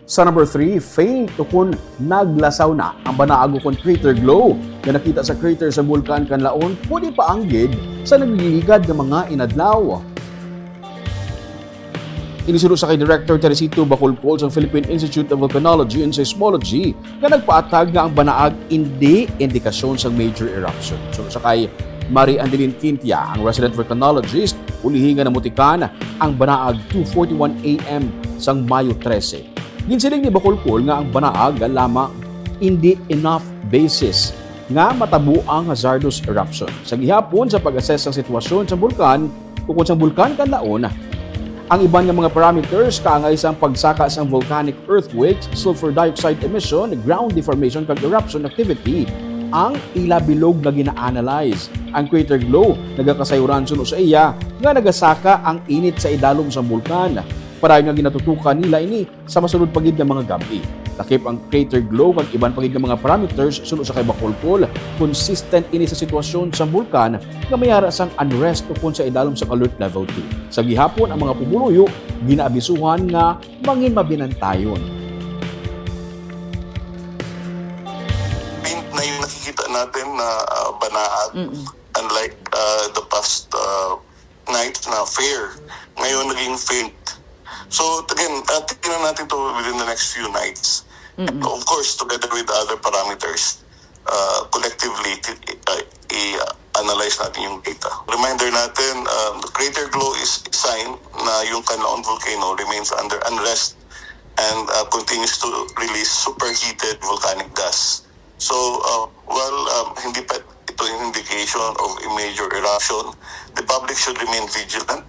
Sa number 3, faint kung naglasaw na ang Banaag kung crater glow na nakita sa crater sa bulkan Kanlaon pwede paanggid sa nagliligad ng mga inadlaw. Inisuro sa kay Director Teresito Bacolcol sa Philippine Institute of Volcanology and Seismology na nagpaatag nga ang Banaag hindi indikasyon sa major eruption. So sa kay Mari Andelin Quintia, ang resident volcanologist, ulihingan na mutikan ang Banaag 2:41 AM sang Mayo 13. Ginsiling ni Bacolcol nga ang Banaag lamang hindi enough basis nga matabo ang hazardous eruption. Sa gihapon sa pag-assess ng sitwasyon sa bulkan, kung sa bulkan Kanlaon, ang iban nga mga parameters kaangay sa pagsaka sa volcanic earthquakes, sulfur dioxide emission, ground deformation kag eruption activity ang ilabilog na gina-analyze. Ang crater glow nagakasayuran suno sa iya nga nagasaka ang init sa idalom sa bulkan. Para nga ginatutukan nila ini sa masunod pagid ng mga gab-i. Lakip ang crater glow kag iban pagid ng mga parameters suno sa kay Bacolcol, consistent ini sa sitwasyon sa bulkan nga mayara sang unrest tungkol sa idalom sa alert level 2. Sa gihapon ang mga pumuluyo ginaabisuhan nga mangin mabinantayon. Na yung nakikita natin na Banaag, unlike the past night na fair, ngayon naging faint. So again, tingnan natin to within the next few nights. Of course, together with other parameters, collectively i-analyze natin yung data. Reminder natin, the crater glow is a sign na yung Kanlaon volcano remains under unrest and continues to release superheated volcanic gas. So, hindi pa ito yung indication of a major eruption, the public should remain vigilant